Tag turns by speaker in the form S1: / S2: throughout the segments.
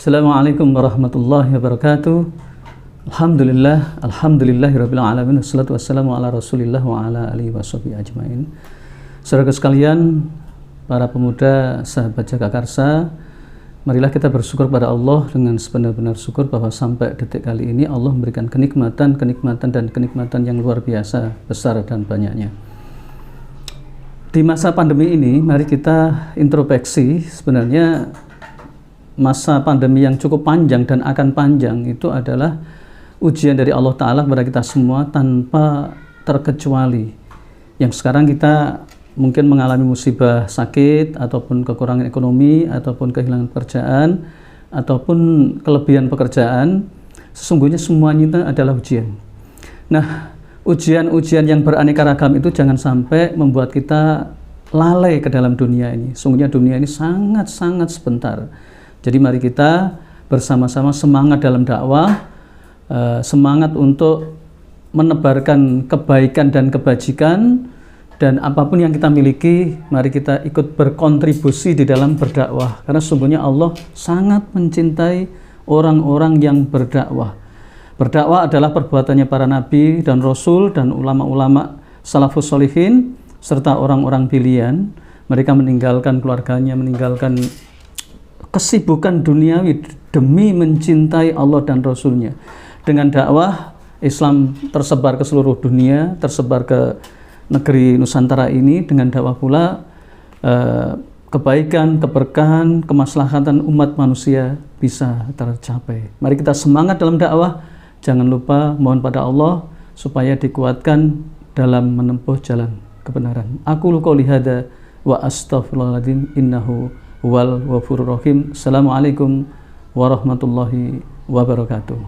S1: Assalamualaikum warahmatullahi wabarakatuh. Alhamdulillahirabbil alamin. Wassalatu wassalamu ala Rasulillah wa ala alihi washabihi ajmain. Saudara sekalian, para pemuda sahabat Jagakarsa, marilah kita bersyukur pada Allah dengan sebenar-benar syukur bahwa sampai detik kali ini Allah memberikan kenikmatan yang luar biasa, besar dan banyaknya. Di masa pandemi ini, mari kita introspeksi. Sebenarnya masa pandemi yang cukup panjang dan akan panjang itu adalah ujian dari Allah Ta'ala kepada kita semua tanpa terkecuali. Yang sekarang kita mungkin mengalami musibah sakit, ataupun kekurangan ekonomi, ataupun kehilangan pekerjaan, ataupun kelebihan pekerjaan, sesungguhnya semuanya itu adalah ujian. Nah, ujian-ujian yang beraneka ragam itu jangan sampai membuat kita lalai ke dalam dunia ini. Sungguhnya dunia ini sangat-sangat sebentar. Jadi mari kita bersama-sama semangat dalam dakwah, semangat untuk menebarkan kebaikan dan kebajikan, dan apapun yang kita miliki, mari kita ikut berkontribusi di dalam berdakwah. Karena sesungguhnya Allah sangat mencintai orang-orang yang berdakwah. Berdakwah adalah perbuatannya para nabi dan rasul dan ulama-ulama salafus sholihin serta orang-orang pilihan. Mereka meninggalkan keluarganya, meninggalkan kesibukan duniawi demi mencintai Allah dan Rasulnya. Dengan dakwah, Islam tersebar ke seluruh dunia, tersebar ke negeri Nusantara ini. Dengan dakwah pula kebaikan, keberkahan, kemaslahatan umat manusia bisa tercapai. Mari kita semangat dalam dakwah. Jangan lupa mohon pada Allah supaya dikuatkan dalam menempuh jalan kebenaran. Aku qouli hadza wa astaghfirullahaladzim innahu wal ghafurur rahim. Assalamualaikum warahmatullahi wabarakatuh.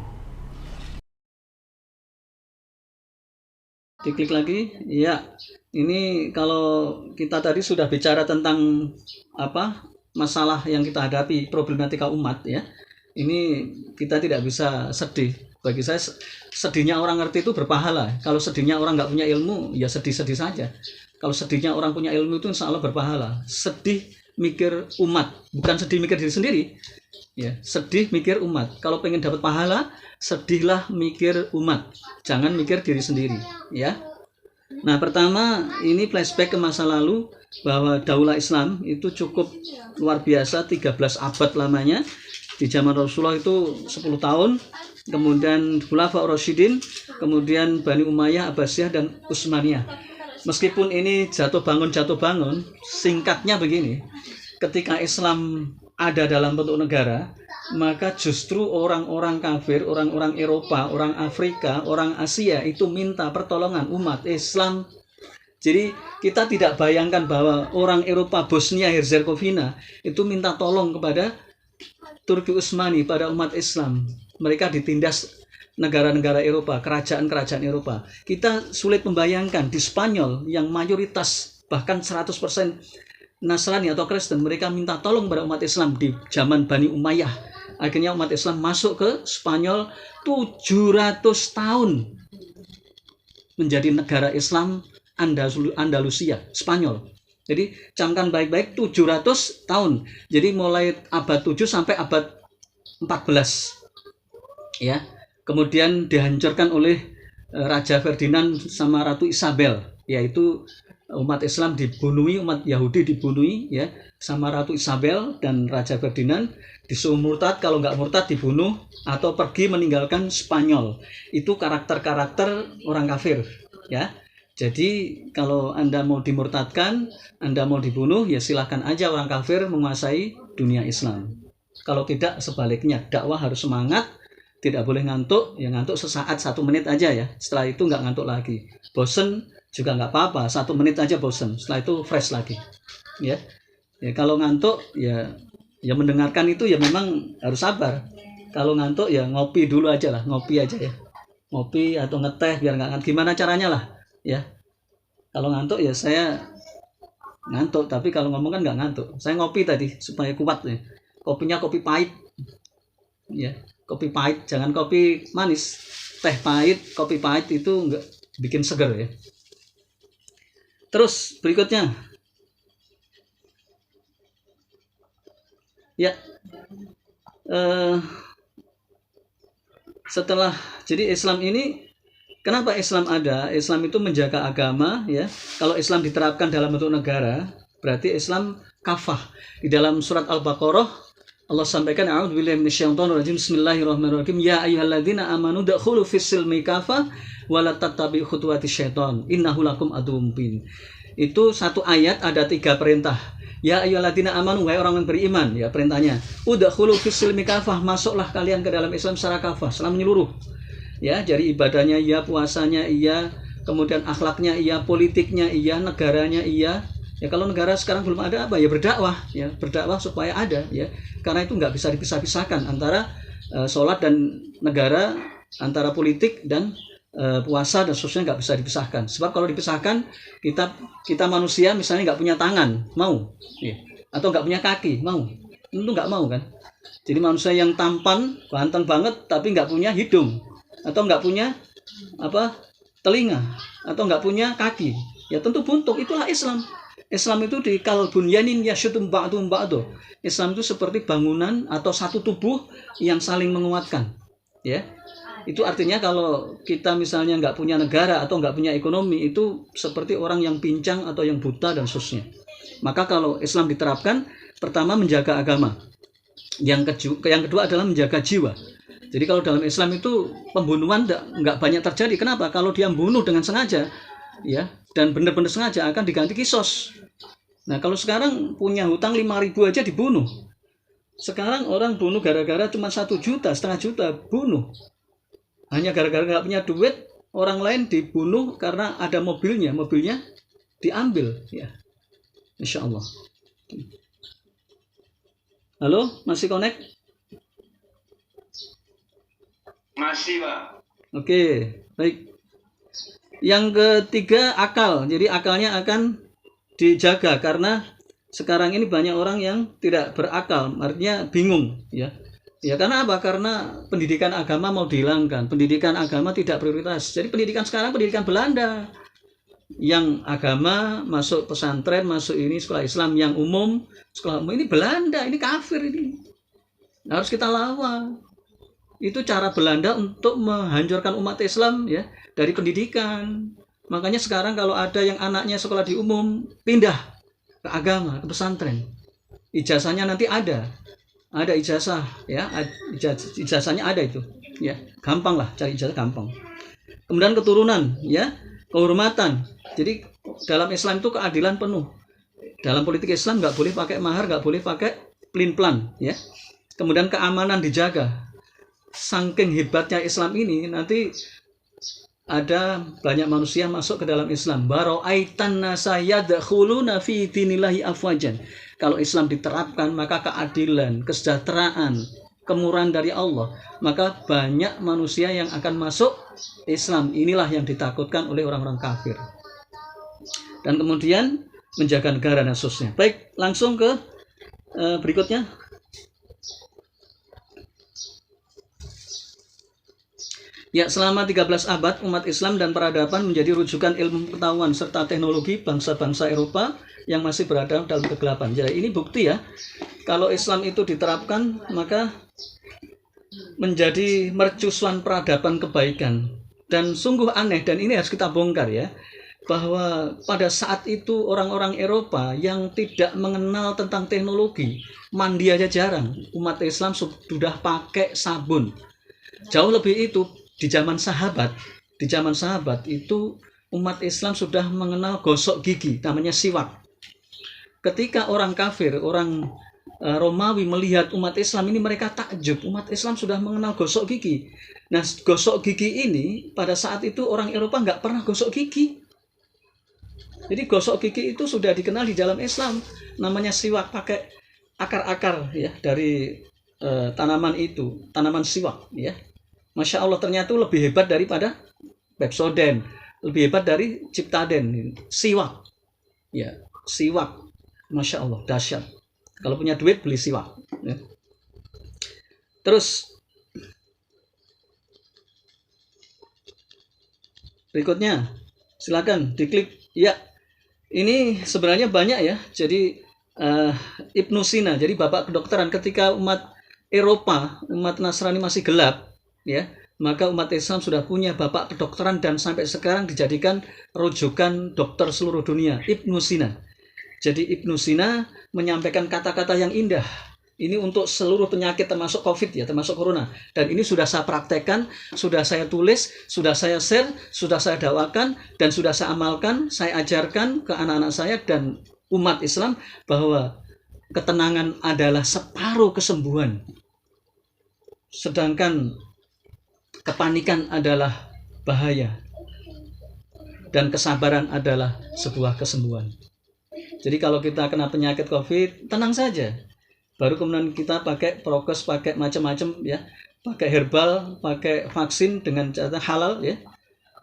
S1: Diklik lagi, ya. Ini kalau kita tadi sudah bicara tentang masalah yang kita hadapi, problematika umat, ya. Ini kita tidak bisa sedih. Bagi saya sedihnya orang ngerti itu berpahala. Kalau sedihnya orang nggak punya ilmu, ya sedih-sedih saja. Kalau sedihnya orang punya ilmu itu insya Allah berpahala. Sedih mikir umat, bukan sedih mikir diri sendiri, ya. Sedih mikir umat. Kalau pengen dapat pahala, sedihlah mikir umat, jangan mikir diri sendiri, ya. Nah, pertama ini flashback ke masa lalu, bahwa daulah Islam itu cukup luar biasa, 13 abad lamanya. Di zaman Rasulullah itu 10 tahun, kemudian Khulafaur Rasyidin, kemudian Bani Umayyah, Abbasiyah, dan Utsmaniyah. Meskipun ini jatuh bangun, singkatnya begini, ketika Islam ada dalam bentuk negara, maka justru orang-orang kafir, orang-orang Eropa, orang Afrika, orang Asia itu minta pertolongan umat Islam. Jadi kita tidak bayangkan bahwa orang Eropa, Bosnia Herzegovina itu minta tolong kepada Turki Utsmani, pada umat Islam. Mereka ditindas negara-negara Eropa, kerajaan-kerajaan Eropa. Kita sulit membayangkan di Spanyol yang mayoritas bahkan 100% Nasrani atau Kristen, mereka minta tolong kepada umat Islam di zaman Bani Umayyah. Akhirnya umat Islam masuk ke Spanyol 700 tahun menjadi negara Islam Andalusia, Spanyol. Jadi camkan baik-baik, 700 tahun. Jadi mulai abad 7 sampai abad 14. Ya. Kemudian dihancurkan oleh Raja Ferdinand sama Ratu Isabel, yaitu umat Islam dibunuhi, umat Yahudi dibunuhi, ya, sama Ratu Isabel dan Raja Ferdinand. Disuruh murtad, kalau nggak murtad dibunuh atau pergi meninggalkan Spanyol. Itu karakter-karakter orang kafir, ya. Jadi kalau Anda mau dimurtadkan, Anda mau dibunuh, ya silahkan aja orang kafir menguasai dunia Islam. Kalau tidak sebaliknya, dakwah harus semangat. Tidak boleh ngantuk, ya ngantuk sesaat, 1 menit aja ya. Setelah itu nggak ngantuk lagi. Bosen juga nggak apa-apa, 1 menit aja bosen. Setelah itu fresh lagi. Ya, kalau ngantuk ya mendengarkan itu ya memang harus sabar. Kalau ngantuk ya ngopi dulu aja lah, ngopi aja ya. Ngopi atau ngeteh biar nggak ngantuk. Gimana caranya lah, ya. Kalau ngantuk ya saya ngantuk, tapi kalau ngomong kan nggak ngantuk. Saya ngopi tadi supaya kuat ya. Kopinya kopi pahit, ya. Kopi pahit, jangan kopi manis. Teh pahit, kopi pahit itu enggak bikin seger ya. Terus berikutnya, ya, eh, setelah jadi Islam ini, kenapa Islam ada? Islam itu menjaga agama, ya. Kalau Islam diterapkan dalam bentuk negara, berarti Islam kafah. Di dalam surat Al-Baqarah Allah sampaikan, a'udzubillahi minasyaitonirrajim, bismillahirrahmanirrahim, ya ayyuhalladzina amanu dakhulu fis-silmi kafah wa la tattabi'u khutuwatis syaiton innahu lakum aduwwum mubin. Itu satu ayat ada 3 perintah. Ya ayyuhalladzina amanu, wahai orang yang beriman, ya perintahnya. Udkhulu fis-silmi kafah, masuklah kalian ke dalam Islam secara kafah, secara menyeluruh. Ya, jadi ibadahnya iya, puasanya iya, kemudian akhlaknya iya, politiknya iya, negaranya iya. Ya kalau negara sekarang belum ada apa ya, berdakwah, ya berdakwah supaya ada, ya karena itu nggak bisa dipisah-pisahkan antara sholat dan negara, antara politik dan puasa dan seterusnya, nggak bisa dipisahkan. Sebab kalau dipisahkan, kita manusia misalnya nggak punya tangan, mau, ya. Atau nggak punya kaki, mau, tentu nggak mau kan. Jadi manusia yang tampan, ganteng banget, tapi nggak punya hidung, atau nggak punya telinga, atau nggak punya kaki, ya tentu buntung. Itulah Islam. Islam itu di kalbunyanin yasyudum ba'dum ba'du. Islam itu seperti bangunan atau satu tubuh yang saling menguatkan. Ya, itu artinya kalau kita misalnya nggak punya negara atau nggak punya ekonomi, itu seperti orang yang pincang atau yang buta dan seterusnya. Maka kalau Islam diterapkan, pertama menjaga agama. Yang kedua adalah menjaga jiwa. Jadi kalau dalam Islam itu pembunuhan nggak banyak terjadi. Kenapa? Kalau dia membunuh dengan sengaja, ya, dan benar-benar sengaja, akan diganti kisos. Nah kalau sekarang punya hutang 5.000 aja dibunuh. Sekarang orang bunuh gara-gara cuma 1 juta, setengah juta bunuh. Hanya gara-gara nggak punya duit, orang lain dibunuh karena ada mobilnya diambil, ya. Insya Allah. Halo, masih connect?
S2: Masih, Pak.
S1: Oke, baik. Yang ketiga, akal. Jadi akalnya akan dijaga, karena sekarang ini banyak orang yang tidak berakal, artinya bingung, ya. Ya karena apa? Karena pendidikan agama mau dihilangkan, pendidikan agama tidak prioritas. Jadi pendidikan sekarang pendidikan Belanda. Yang agama masuk pesantren, masuk ini sekolah Islam, yang umum sekolah umum ini Belanda, ini kafir ini. Harus kita lawan. Itu cara Belanda untuk menghancurkan umat Islam, ya, dari pendidikan. Makanya sekarang kalau ada yang anaknya sekolah di umum, pindah ke agama, ke pesantren. Ijazahnya nanti ada ijazah, ya, ijazahnya ada itu, ya, gampang lah cari ijazah, gampang. Kemudian keturunan, ya, kehormatan. Jadi dalam Islam itu keadilan penuh. Dalam politik Islam nggak boleh pakai mahar, nggak boleh pakai plin-plan, ya. Kemudian keamanan dijaga. Saking hebatnya Islam ini, nanti ada banyak manusia masuk ke dalam Islam. Bara'aitan nasa yadkhuluna fi dinillahi afwajan. Kalau Islam diterapkan, maka keadilan, kesejahteraan, kemurahan dari Allah, maka banyak manusia yang akan masuk Islam. Inilah yang ditakutkan oleh orang-orang kafir. Dan kemudian menjaga negara dan seterusnya. Baik, langsung ke berikutnya. Ya, selama 13 abad, umat Islam dan peradaban menjadi rujukan ilmu pengetahuan serta teknologi bangsa-bangsa Eropa yang masih berada dalam kegelapan. Jadi ini bukti, ya, kalau Islam itu diterapkan, maka menjadi mercusuan peradaban kebaikan. Dan sungguh aneh, dan ini harus kita bongkar, ya, bahwa pada saat itu orang-orang Eropa yang tidak mengenal tentang teknologi, mandi aja jarang. Umat Islam sudah pakai sabun. Jauh lebih itu, di zaman sahabat itu umat Islam sudah mengenal gosok gigi, namanya siwak. Ketika orang kafir, orang Romawi melihat umat Islam ini, mereka takjub, umat Islam sudah mengenal gosok gigi. Nah, gosok gigi ini pada saat itu orang Eropa nggak pernah gosok gigi. Jadi gosok gigi itu sudah dikenal di dalam Islam, namanya siwak, pakai akar-akar, ya, dari tanaman itu, tanaman siwak, ya. Masya Allah, ternyata lebih hebat daripada Pepsodent, lebih hebat dari Ciptaden. Siwak, ya, siwak, Masya Allah, dahsyat. Kalau punya duit beli siwak, ya. Terus berikutnya, silakan diklik. Ya, ini sebenarnya banyak, ya. Jadi Ibnu Sina, jadi bapak kedokteran, ketika umat Eropa, umat Nasrani masih gelap, ya, maka umat Islam sudah punya bapak kedokteran dan sampai sekarang dijadikan rujukan dokter seluruh dunia, Ibnu Sina. Jadi Ibnu Sina menyampaikan kata-kata yang indah. Ini untuk seluruh penyakit termasuk COVID ya, termasuk corona. Dan ini sudah saya praktekkan, sudah saya tulis, sudah saya share, sudah saya dakwakan, dan sudah saya amalkan, saya ajarkan ke anak-anak saya dan umat Islam bahwa ketenangan adalah separuh kesembuhan. Sedangkan kepanikan adalah bahaya. Dan kesabaran adalah sebuah kesembuhan. Jadi kalau kita kena penyakit COVID, tenang saja. Baru kemudian kita pakai prokes, pakai macam-macam ya, pakai herbal, pakai vaksin dengan cara halal ya,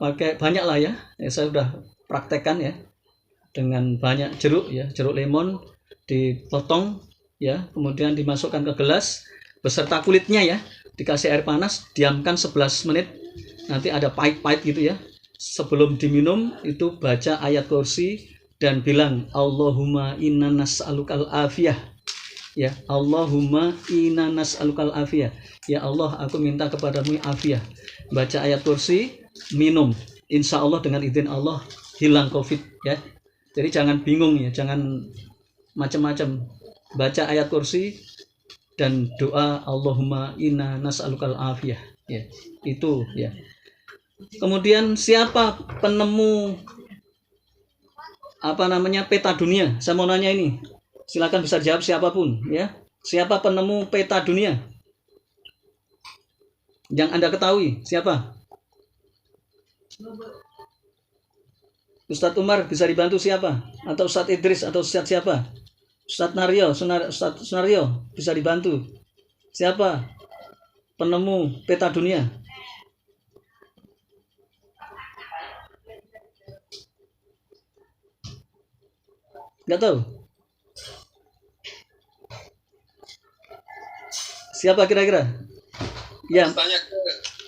S1: pakai banyak lah ya. Saya sudah praktekkan ya, dengan banyak jeruk ya, jeruk lemon dipotong ya, kemudian dimasukkan ke gelas beserta kulitnya ya, dikasih air panas, diamkan 11 menit, nanti ada pahit-pahit gitu ya. Sebelum diminum itu baca ayat kursi dan bilang Allahumma inna nas'alukal afiyah. Ya, Allahumma inna nas'alukal afiyah. Ya Allah, aku minta kepadamu afiyah. Baca ayat kursi, minum. Insya Allah dengan izin Allah hilang COVID ya. Jadi jangan bingung ya, jangan macam-macam. Baca ayat kursi dan doa Allahumma inna nas'alukal afiyah. Ya, itu ya. Kemudian siapa penemu peta dunia? Saya mau nanya ini. Silakan bisa jawab siapapun ya. Siapa penemu peta dunia? Yang Anda ketahui siapa? Ustadz Umar bisa dibantu siapa? Atau Ustadz Idris atau Ustadz siapa? Ustadz Naryo, Ustadz Sunaryo bisa dibantu. Siapa penemu peta dunia? Nggak tahu. Siapa kira-kira? Ya.
S2: Tanya ke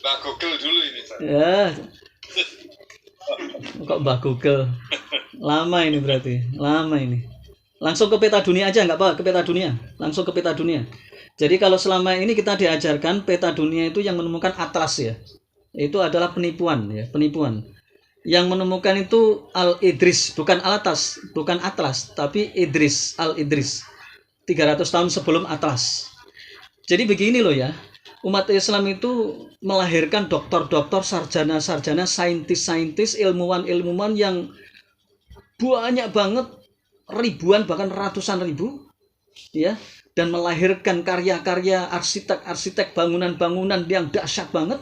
S2: Mbak Google dulu ini.
S1: Ya. Kok Mbak Google? Lama ini berarti. Lama ini. Langsung ke peta dunia aja nggak apa? Ke peta dunia. Langsung ke peta dunia. Jadi kalau selama ini kita diajarkan peta dunia itu yang menemukan atlas ya. Itu adalah penipuan ya, penipuan. Yang menemukan itu Al-Idris, bukan Al-Atlas, bukan Atlas, tapi Idris, Al-Idris. 300 tahun sebelum Atlas. Jadi begini loh ya, umat Islam itu melahirkan dokter-dokter, sarjana-sarjana, saintis-saintis, ilmuwan-ilmuwan yang banyak banget, ribuan bahkan ratusan ribu, ya, dan melahirkan karya-karya arsitek-arsitek bangunan-bangunan yang dahsyat banget.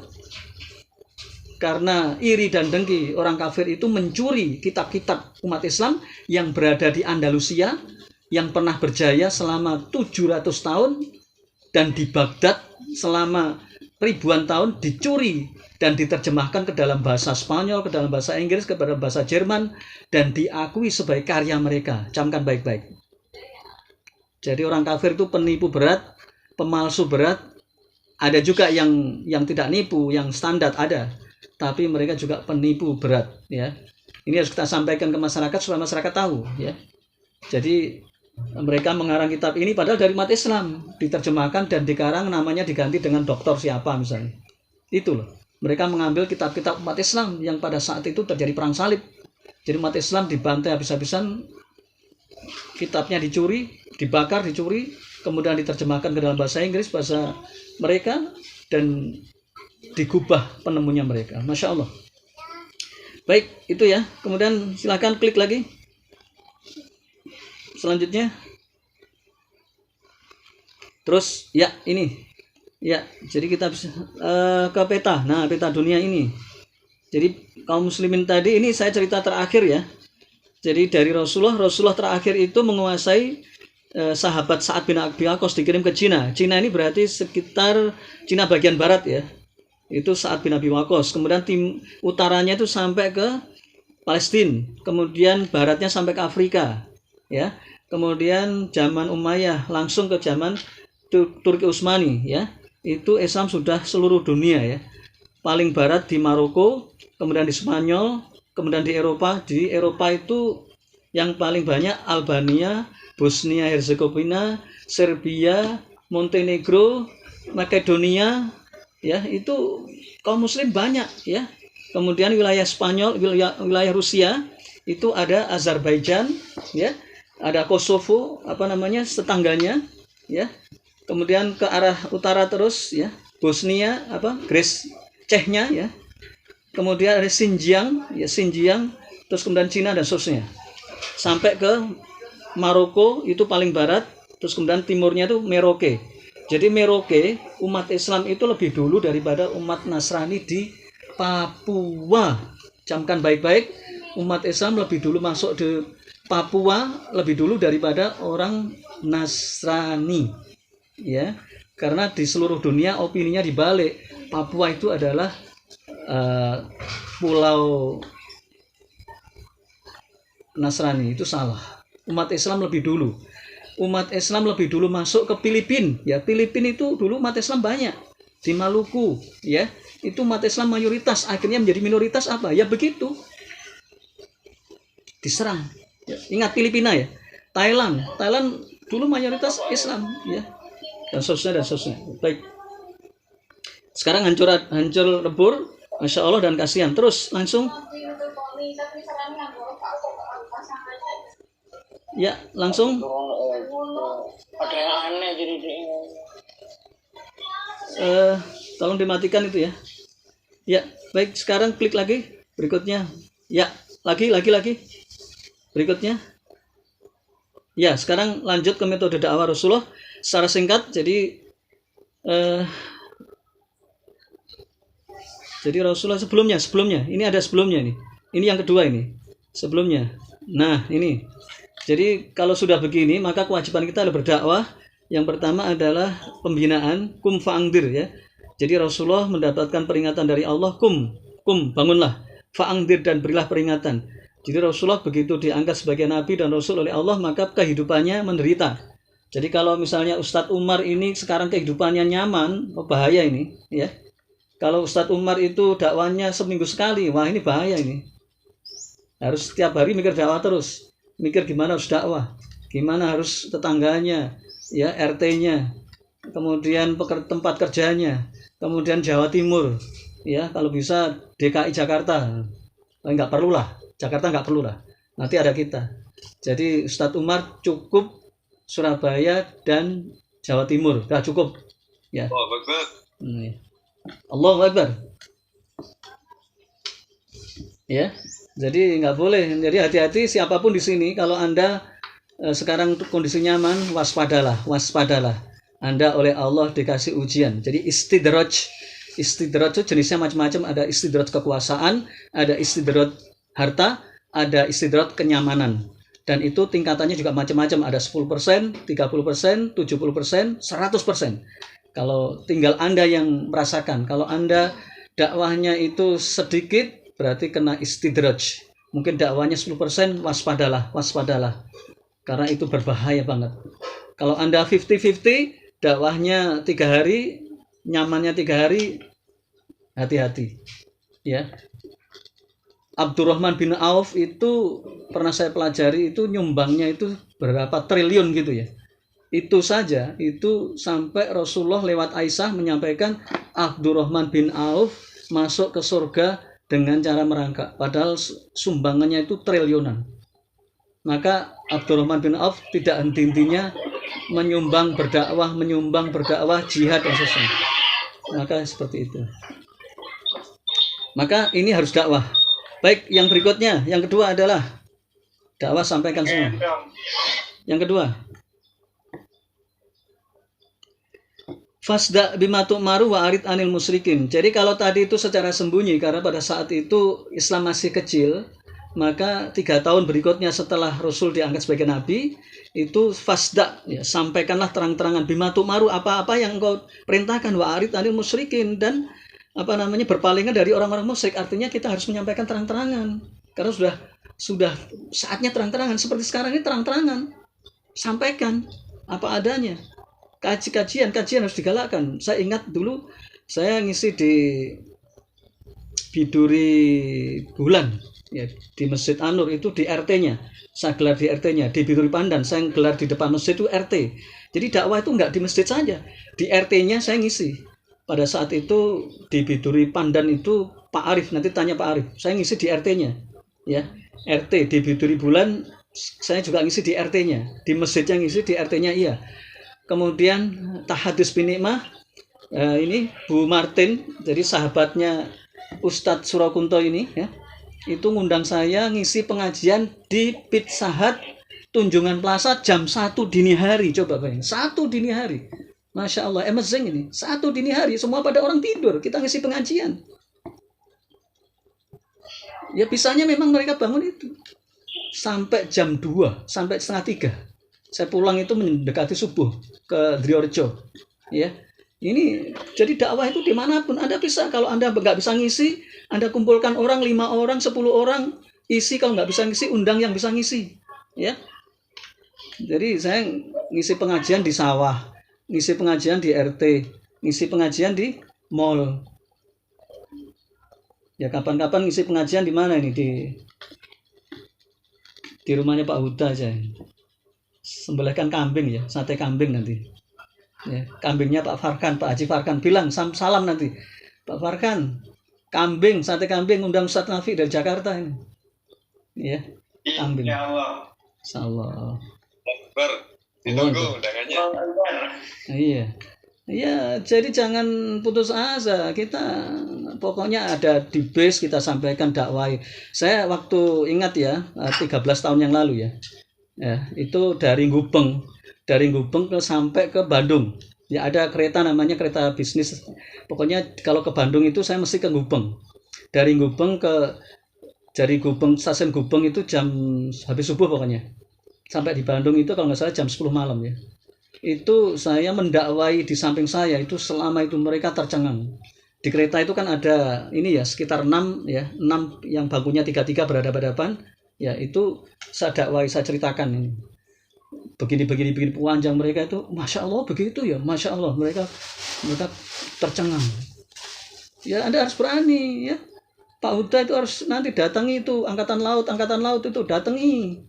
S1: Karena iri dan dengki orang kafir itu mencuri kitab-kitab umat Islam yang berada di Andalusia, yang pernah berjaya selama 700 tahun, dan di Baghdad selama ribuan tahun dicuri dan diterjemahkan ke dalam bahasa Spanyol, ke dalam bahasa Inggris, ke dalam bahasa Jerman, dan diakui sebagai karya mereka. Camkan baik-baik. Jadi orang kafir itu penipu berat, pemalsu berat. Ada juga yang tidak nipu, yang standar ada, tapi mereka juga penipu berat. Ya, ini harus kita sampaikan ke masyarakat supaya masyarakat tahu. Ya, jadi mereka mengarang kitab ini padahal dari umat Islam, diterjemahkan dan dikarang, namanya diganti dengan dokter siapa misalnya. Itu loh. Mereka mengambil kitab-kitab umat Islam yang pada saat itu terjadi perang salib. Jadi umat Islam dibantai habis-habisan, kitabnya dicuri, dibakar, dicuri, kemudian diterjemahkan ke dalam bahasa Inggris, bahasa mereka, dan digubah penemunya mereka. Masya Allah. Baik, itu ya. Kemudian silakan klik lagi. Selanjutnya, terus ya ini ya, jadi kita bisa ke peta. Nah, peta dunia ini, jadi kaum muslimin tadi ini saya cerita terakhir ya. Jadi dari Rasulullah terakhir itu menguasai sahabat Sa'ad bin Abi Waqqas, dikirim ke Cina. Cina ini berarti sekitar Cina bagian barat ya, itu Sa'ad bin Abi Waqqas. Kemudian tim utaranya itu sampai ke Palestina, kemudian baratnya sampai ke Afrika ya. Kemudian zaman Umayyah langsung ke zaman Turki Utsmani ya. Itu Islam sudah seluruh dunia ya. Paling barat di Maroko, kemudian di Spanyol, kemudian di Eropa. Di Eropa itu yang paling banyak Albania, Bosnia Herzegovina, Serbia, Montenegro, Makedonia, ya itu kaum muslim banyak ya. Kemudian wilayah Spanyol, wilayah Rusia itu ada Azerbaijan, ya, ada Kosovo, tetangganya, ya. Kemudian ke arah utara terus, ya, Bosnia, Greece, Chechnya, ya. Kemudian ada Xinjiang, terus kemudian Cina dan seterusnya. Sampai ke Maroko itu paling barat, terus kemudian timurnya itu Merauke. Jadi Merauke, umat Islam itu lebih dulu daripada umat Nasrani di Papua. Camkan baik-baik, umat Islam lebih dulu masuk di Papua lebih dulu daripada orang Nasrani. Ya, karena di seluruh dunia opininya dibalik. Papua itu adalah pulau Nasrani, itu salah. Umat Islam lebih dulu. Umat Islam lebih dulu masuk ke Filipina. Ya, Filipina itu dulu umat Islam banyak. Di Maluku, ya, itu umat Islam mayoritas. Akhirnya menjadi minoritas apa? Ya begitu. Diserang. Ya, ingat Filipina ya. Thailand dulu mayoritas Islam, ya. Dan seterusnya. Baik. Sekarang hancur lebur, Masya Allah, dan kasihan. Terus langsung. Ya, langsung.
S3: Ada yang aneh jadi
S1: tolong dimatikan itu ya. Ya, baik, sekarang klik lagi berikutnya. Ya, lagi. Berikutnya. Ya, sekarang lanjut ke metode dakwah Rasulullah secara singkat. Jadi Rasulullah sebelumnya. Ini ada sebelumnya nih. Ini yang kedua ini. Sebelumnya. Nah, ini. Jadi kalau sudah begini, maka kewajiban kita adalah berdakwah. Yang pertama adalah pembinaan, kum fa'angdir, ya. Jadi Rasulullah mendapatkan peringatan dari Allah, kum bangunlah, fa'angdir, dan berilah peringatan. Jadi Rasulullah begitu diangkat sebagai nabi dan rasul oleh Allah, maka kehidupannya menderita. Jadi kalau misalnya Ustadz Umar ini sekarang kehidupannya nyaman, bahaya ini, ya. Kalau Ustadz Umar itu dakwanya seminggu sekali, wah ini bahaya ini. Harus setiap hari mikir dakwah terus. Mikir gimana harus dakwah, gimana harus tetangganya, ya, RT-nya, kemudian tempat kerjanya, kemudian Jawa Timur, ya, kalau bisa DKI Jakarta, nggak perlu lah, Jakarta nggak perlu lah, nanti ada kita. Jadi Ustadz Umar cukup Surabaya dan Jawa Timur, nggak cukup, ya. Allahu Akbar. Ya. Jadi nggak boleh. Jadi hati-hati siapapun di sini. Kalau Anda sekarang kondisi nyaman, waspadalah. Anda oleh Allah dikasih ujian. Jadi istidraj itu jenisnya macam-macam. Ada istidraj kekuasaan, ada istidraj harta, ada istidraj kenyamanan. Dan itu tingkatannya juga macam-macam. Ada 10%, 30%, 70%, 100%. Kalau tinggal Anda yang merasakan. Kalau Anda dakwahnya itu sedikit, berarti kena istidraj. Mungkin dakwanya 10%, waspadalah. Karena itu berbahaya banget. Kalau Anda 50-50, dakwahnya 3 hari, nyamannya 3 hari, hati-hati. Ya. Abdurrahman bin Auf itu pernah saya pelajari, itu nyumbangnya itu berapa triliun gitu ya. Itu saja, itu sampai Rasulullah lewat Aisyah menyampaikan Abdurrahman bin Auf masuk ke surga dengan cara merangkak, padahal sumbangannya itu triliunan. Maka Abdurrahman bin Auf tidak henti-hentinya menyumbang berdakwah, jihad dan seterusnya. Maka seperti itu. Maka ini harus dakwah. Baik, yang berikutnya, yang kedua adalah dakwah, sampaikan semua. Yang kedua, fasda bima tu'maru wa arid anil musyrikin. Jadi kalau tadi itu secara sembunyi, karena pada saat itu Islam masih kecil, maka 3 tahun berikutnya setelah Rasul diangkat sebagai nabi, itu fasda, ya, sampaikanlah terang-terangan bima tu'maru, apa-apa yang engkau perintahkan, wa arid anil musyrikin, dan berpalingan dari orang-orang musyrik. Artinya kita harus menyampaikan terang-terangan, karena sudah saatnya terang-terangan. Seperti sekarang ini terang-terangan, sampaikan apa adanya. Kajian harus digalakkan. Saya ingat dulu saya ngisi di Biduri Bulan, Ya, di Masjid An-Nur itu di RT-nya. Saya gelar di RT-nya. Di Biduri Pandan saya gelar di depan masjid itu RT. Jadi dakwah itu enggak di masjid saja. Di RT-nya saya ngisi. Pada saat itu di Biduri Pandan itu Pak Arif, nanti tanya Pak Arif. Saya ngisi di RT-nya. Ya, RT di Biduri Bulan saya juga ngisi di RT-nya. Di masjidnya ngisi di RT-nya iya. Kemudian Tahadus bin Nikmah, ini Bu Martin, jadi sahabatnya Ustadz Surakunto ini ya. Itu ngundang saya ngisi pengajian di Pizza Hut Tunjungan Plaza jam 1 dini hari. Coba bayangin, 1 dini hari. Masya Allah, amazing ini. 1 dini hari, semua pada orang tidur, kita ngisi pengajian. Ya bisanya memang mereka bangun itu sampai jam 2, sampai setengah 3. Saya pulang itu mendekati subuh ke Driorejo. Ya, ini jadi dakwah itu dimanapun Anda bisa. Kalau Anda nggak bisa ngisi, Anda kumpulkan orang 5 orang, 10 orang, isi. Kalau nggak bisa ngisi, undang yang bisa ngisi. Ya, jadi saya ngisi pengajian di sawah, ngisi pengajian di RT, ngisi pengajian di mall. Ya kapan-kapan ngisi pengajian di mana ini, di rumahnya Pak Huda aja. Sembelihkan kambing ya, sate kambing nanti. Ya, kambingnya Pak Farkan, Pak Haji Farkan, bilang salam nanti. Pak Farkan, kambing, sate kambing undang Ustadz Nafi dari Jakarta ini. Ya, kambing. Insyaallah.
S2: Bar, ditunggu undangannya.
S1: Iya. Ya, jadi jangan putus asa. Kita pokoknya ada di base, kita sampaikan dakwah. Saya waktu ingat ya, 13 tahun yang lalu ya. Ya, itu dari Gubeng sampai ke Bandung. Ya ada kereta namanya kereta bisnis. Pokoknya kalau ke Bandung itu saya mesti ke Gubeng. Dari Gubeng stasiun Gubeng itu jam habis subuh pokoknya. Sampai di Bandung itu kalau nggak salah jam 10 malam ya. Itu saya mendakwai di samping saya itu selama itu mereka tercengang. Di kereta itu kan ada ini ya sekitar 6 yang bangkunya 3-3 berhadapan-hadapan. Ya itu saya dakwai, saya ceritakan ini. Begini panjang mereka itu, masya Allah begitu ya, masya Allah mereka tercengang. Ya Anda harus berani ya. Pak Huda itu harus nanti datangi itu angkatan laut itu datangi.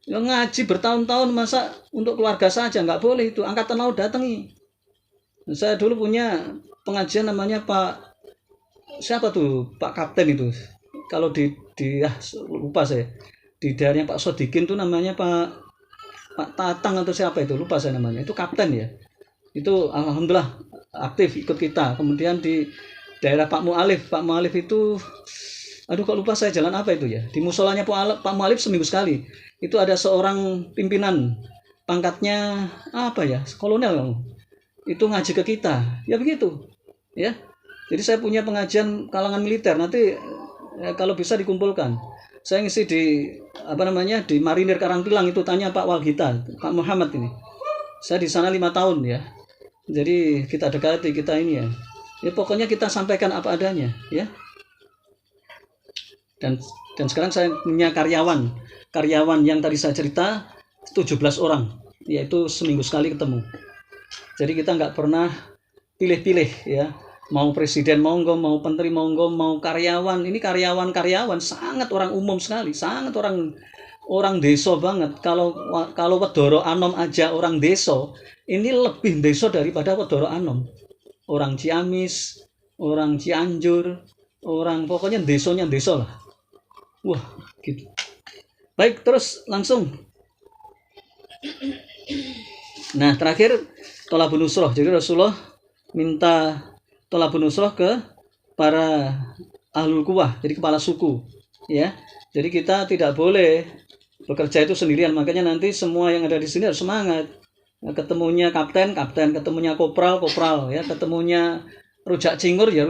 S1: Ya, ngaji bertahun-tahun masa untuk keluarga saja nggak boleh itu, angkatan laut datangi. Saya dulu punya pengajian namanya Pak siapa tuh Pak Kapten itu. Kalau di lupa saya. Di daerahnya Pak Sodikin tuh namanya Pak Tatang atau siapa itu, lupa saya namanya. Itu kapten ya. Itu alhamdulillah aktif ikut kita. Kemudian di daerah Pak Mu'alif itu aduh kok lupa saya jalan apa itu ya. Di musolanya Pak Mu'alif seminggu sekali. Itu ada seorang pimpinan pangkatnya apa ya? Kolonel. Itu ngaji ke kita. Ya begitu. Ya. Jadi saya punya pengajian kalangan militer. Nanti kalau bisa dikumpulkan. Saya ngisi di di Marinir Karangpilang itu, tanya Pak Walgita, Pak Muhammad ini. Saya di sana 5 tahun ya. Jadi kita dekati, kita ini ya. Ya pokoknya kita sampaikan apa adanya ya. Dan sekarang saya punya karyawan yang tadi saya cerita 17 orang, yaitu seminggu sekali ketemu. Jadi kita nggak pernah pilih-pilih ya. Mau presiden monggo, mau menteri monggo, mau karyawan. Ini karyawan sangat orang umum sekali, sangat orang desa banget. Kalau Wedoro Anom aja orang desa, ini lebih desa daripada Wedoro Anom. Orang Ciamis, orang Cianjur, orang pokoknya desanya desa lah. Wah, gitu. Baik, terus langsung. Nah, terakhir tolabun nusroh. Jadi Rasulullah minta tolabun nusroh ke para ahlul quwah, jadi kepala suku ya. Jadi kita tidak boleh bekerja itu sendirian, makanya nanti semua yang ada di sini harus semangat. Ketemunya kapten, ketemunya kopral ya, ketemunya rujak cingur ya,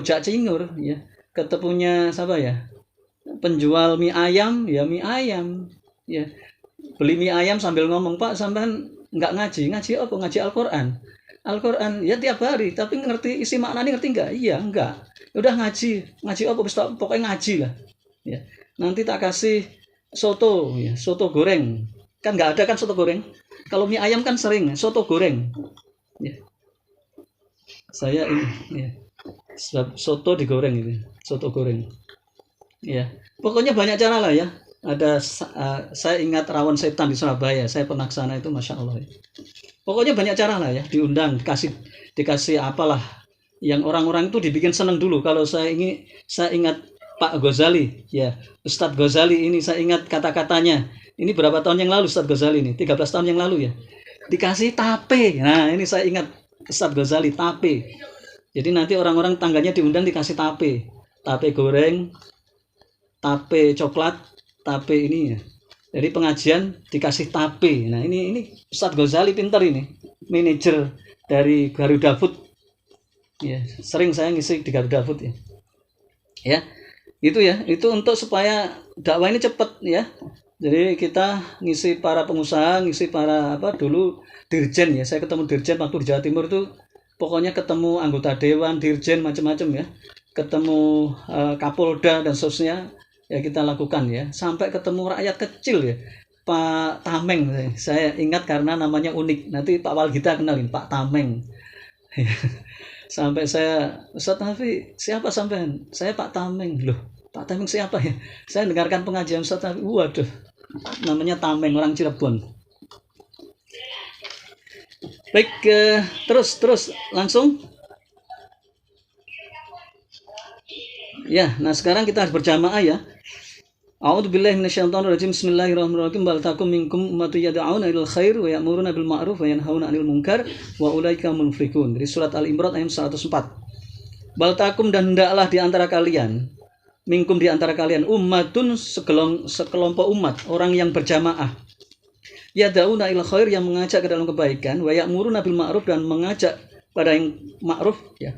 S1: ketemunya siapa ya, penjual mie ayam ya, beli mie ayam sambil ngomong, Pak sampean nggak ngaji apa? Ngaji Al-Quran ya tiap hari, tapi ngerti isi maknanya, ngerti nggak? Iya, enggak. Udah ngaji apa? Pokoknya ngaji lah. Ya. Nanti tak kasih soto, ya, soto goreng. Kan nggak ada kan soto goreng. Kalau mie ayam kan sering, soto goreng. Ya. Saya ini, ya. Soto digoreng ini, soto goreng. Ya, pokoknya banyak cara lah ya. Ada saya ingat rawon setan di Surabaya, saya pernah ke sana itu, masya Allah. Ya. Pokoknya banyak cara lah ya, diundang, dikasih apalah, yang orang-orang itu dibikin seneng dulu. Kalau saya ingat Pak Ghazali, ya Ustadz Ghazali ini, saya ingat kata-katanya. Ini berapa tahun yang lalu Ustadz Ghazali ini? 13 tahun yang lalu ya. Dikasih tape. Nah ini saya ingat Ustadz Ghazali, tape. Jadi nanti orang-orang tangganya diundang dikasih tape. Tape goreng, tape coklat, tape ini ya. Jadi pengajian dikasih tape. Nah ini Ustadz Ghazali pintar ini, manajer dari Garuda Food. Ya, sering saya ngisi di Garuda Food ya. Ya, itu untuk supaya dakwah ini cepat ya. Jadi kita ngisi para pengusaha, ngisi para dulu dirjen ya. Saya ketemu dirjen waktu di Jawa Timur itu, pokoknya ketemu anggota dewan, dirjen macam-macam ya. Ketemu Kapolda dan seterusnya. Ya kita lakukan ya, sampai ketemu rakyat kecil ya, Pak Tameng, saya ingat karena namanya unik, nanti Pak Walgita kenalin Pak Tameng. Sampai saya, Ustadz Hafi, siapa sampean? Saya Pak Tameng. Loh, Pak Tameng siapa ya? Saya dengarkan pengajian Ustadz Hafi, waduh, namanya Tameng, orang Cirebon. Baik, terus langsung. Ya, nah sekarang kita harus berjamaah ya. A'udzubillahi minasyaitonirrajim. Bismillahirrahmanirrahim. Bal takum minkum ummatun yad'una ilal khair wa ya'muruna bil ma'ruf wa yanhauna 'anil munkar wa ulaika humul muflihun. Dari surat Al-Imran ayat 104. Bal takum, dan hendaklah di antara kalian, minkum di antara kalian, ummatun sekelompok umat, orang yang berjamaah. Yad'una ilal khair, yang mengajak ke dalam kebaikan, wa ya'muruna bil ma'ruf, dan mengajak pada yang ma'ruf ya.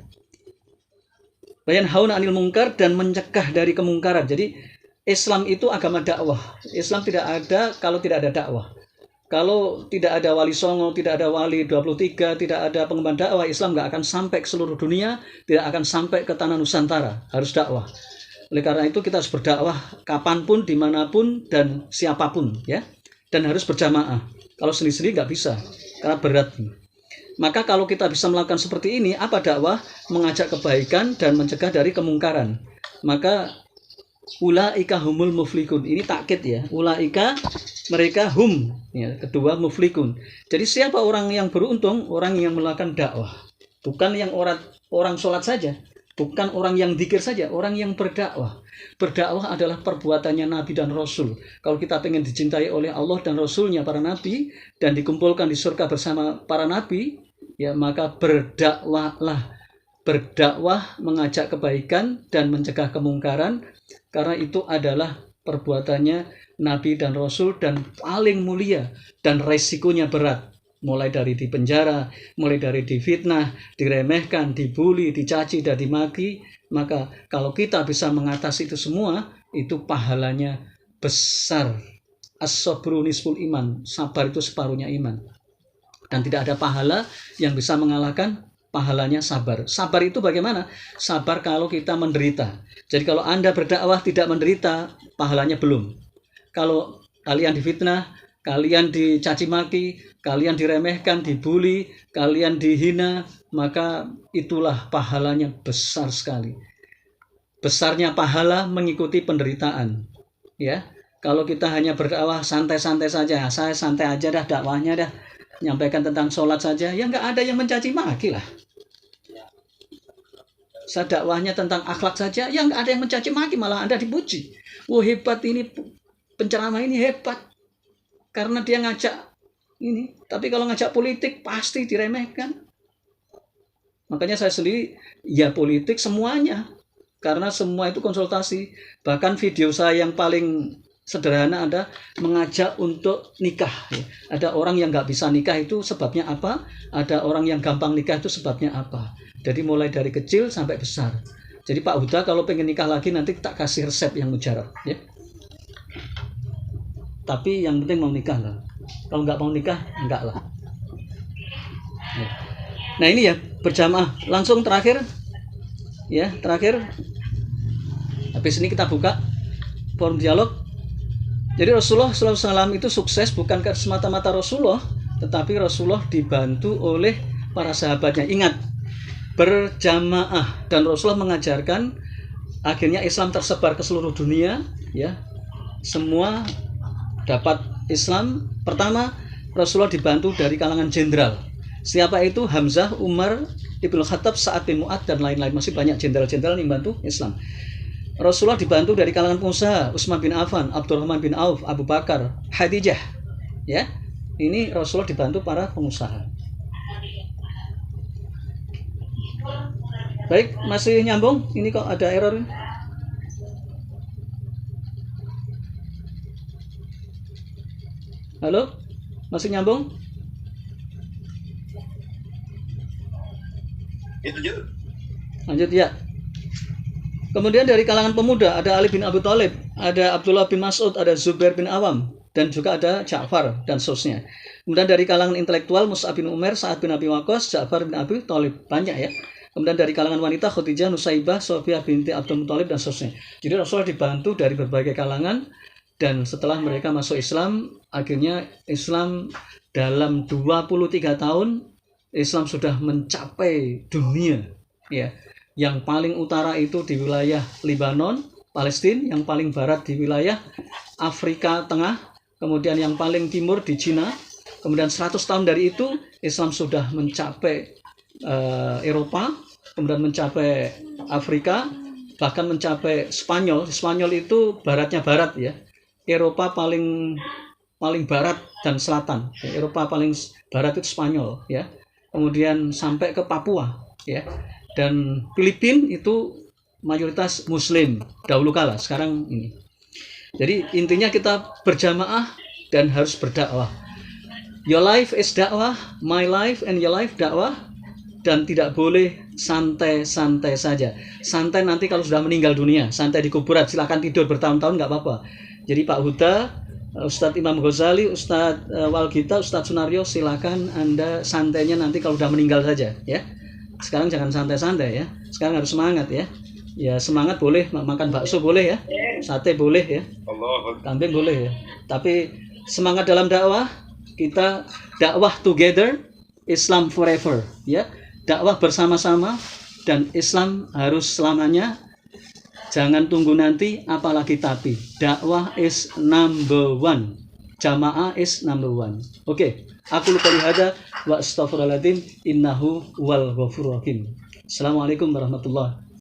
S1: Wa yanhauna 'anil munkar, dan mencegah dari kemungkaran. Jadi Islam itu agama dakwah. Islam tidak ada kalau tidak ada dakwah. Kalau tidak ada wali songo, tidak ada wali 23, tidak ada pengemban dakwah, Islam nggak akan sampai ke seluruh dunia, tidak akan sampai ke tanah Nusantara. Harus dakwah. Oleh karena itu kita harus berdakwah kapanpun, dimanapun, dan siapapun ya. Dan harus berjamaah. Kalau sendiri-sendiri nggak bisa, karena berat. Maka kalau kita bisa melakukan seperti ini, apa dakwah? Mengajak kebaikan dan mencegah dari kemungkaran. Maka ulaika humul muflihun. Ini takkid ya. Ulaika, mereka hum ya, kedua muflihun. Jadi siapa orang yang beruntung? Orang yang melakukan dakwah. Bukan yang orang sholat saja, bukan orang yang zikir saja, orang yang berdakwah. Berdakwah adalah perbuatannya Nabi dan Rasul. Kalau kita pengen dicintai oleh Allah dan Rasulnya, para Nabi, dan dikumpulkan di surga bersama para Nabi, ya maka berdakwahlah. Berdakwah, mengajak kebaikan dan mencegah kemungkaran, karena itu adalah perbuatannya Nabi dan Rasul, dan paling mulia dan resikonya berat. Mulai dari dipenjara, mulai dari difitnah, diremehkan, dibully, dicaci, dan dimaki. Maka kalau kita bisa mengatasi itu semua, itu pahalanya besar. As-sabru nisful iman. Sabar itu separuhnya iman. Dan tidak ada pahala yang bisa mengalahkan pahalanya sabar. Sabar itu bagaimana? Sabar kalau kita menderita. Jadi kalau Anda berdakwah tidak menderita, pahalanya belum. Kalau kalian difitnah, kalian dicaci maki, kalian diremehkan, dibully, kalian dihina, maka itulah pahalanya besar sekali. Besarnya pahala mengikuti penderitaan. Ya, kalau kita hanya berdakwah santai-santai saja, saya santai aja dah dakwahnya dah, nyampaikan tentang sholat saja, ya nggak ada yang mencaci maki lah. Saya dakwahnya tentang akhlak saja, ya nggak ada yang mencaci maki, malah Anda dipuji. Wah hebat ini, penceramah ini hebat, karena dia ngajak ini. Tapi kalau ngajak politik pasti diremehkan. Makanya saya sendiri ya politik semuanya, karena semua itu konsultasi. Bahkan video saya yang paling sederhana ada mengajak untuk nikah. Ada orang yang nggak bisa nikah itu sebabnya apa? Ada orang yang gampang nikah itu sebabnya apa? Jadi mulai dari kecil sampai besar. Jadi Pak Huda kalau pengen nikah lagi nanti tak kasih resep yang mujarab ya. Tapi yang penting mau nikah lah. Kalau nggak mau nikah enggak lah. Ya. Nah ini ya berjamaah. Langsung terakhir ya, terakhir. Habis ini kita buka forum dialog. Jadi Rasulullah SAW itu sukses bukan karena semata-mata Rasulullah, tetapi Rasulullah dibantu oleh para sahabatnya. Ingat, berjamaah, dan Rasulullah mengajarkan akhirnya Islam tersebar ke seluruh dunia, ya. Semua dapat Islam. Pertama, Rasulullah dibantu dari kalangan jenderal. Siapa itu? Hamzah, Umar, Ibnu Khattab, Sa'ad bin Mu'adz, dan lain-lain. Masih banyak jenderal-jenderal yang bantu Islam. Rasulullah dibantu dari kalangan pengusaha, Utsman bin Affan, Abdurrahman bin Auf, Abu Bakar, Khadijah. Ya, ini Rasulullah dibantu para pengusaha. Baik, masih nyambung? Ini kok ada error? Halo? Masih nyambung? Lanjut ya. Kemudian dari kalangan pemuda ada Ali bin Abi Thalib, ada Abdullah bin Mas'ud, ada Zubair bin Awam, dan juga ada Ja'far dan seterusnya. Kemudian dari kalangan intelektual Mus'ab bin Umair, Sa'ad bin Abi Waqqas, Ja'far bin Abi Thalib, banyak ya. Kemudian dari kalangan wanita Khadijah, Nusaibah, Sofiyah binti Abdul Muthalib, dan seterusnya. Jadi Rasulullah dibantu dari berbagai kalangan, dan setelah mereka masuk Islam, akhirnya Islam dalam 23 tahun Islam sudah mencapai dunia, ya. Yang paling utara itu di wilayah Lebanon, Palestina, yang paling barat di wilayah Afrika Tengah, kemudian yang paling timur di Cina. Kemudian 100 tahun dari itu Islam sudah mencapai Eropa, kemudian mencapai Afrika, bahkan mencapai Spanyol. Spanyol itu baratnya barat ya. Eropa paling barat dan selatan. Eropa paling barat itu Spanyol ya. Kemudian sampai ke Papua ya. Dan Filipina itu mayoritas Muslim dahulu kala, sekarang ini. Jadi intinya kita berjamaah dan harus berdakwah. Your life is dakwah, my life and your life dakwah. Dan tidak boleh santai-santai saja. Santai nanti kalau sudah meninggal dunia, santai di kuburan, silakan tidur bertahun-tahun nggak apa-apa. Jadi Pak Huda, Ustadz Imam Ghazali, Ustadz Walgita, Ustadz Sunario, silakan Anda santainya nanti kalau sudah meninggal saja ya. Sekarang jangan santai-santai ya. Sekarang harus semangat ya. Ya semangat boleh, makan bakso boleh ya. Sate boleh ya. Kambing boleh ya. Tapi semangat dalam dakwah, kita dakwah together, Islam forever ya. Dakwah bersama-sama dan Islam harus selamanya. Jangan tunggu nanti, apalagi tapi. Dakwah is number one. Jamaah is number one. Oke, aku lupa lihada wa astaghfirullahaladzim innahu wal ghafurur rahim. Assalamualaikum warahmatullahi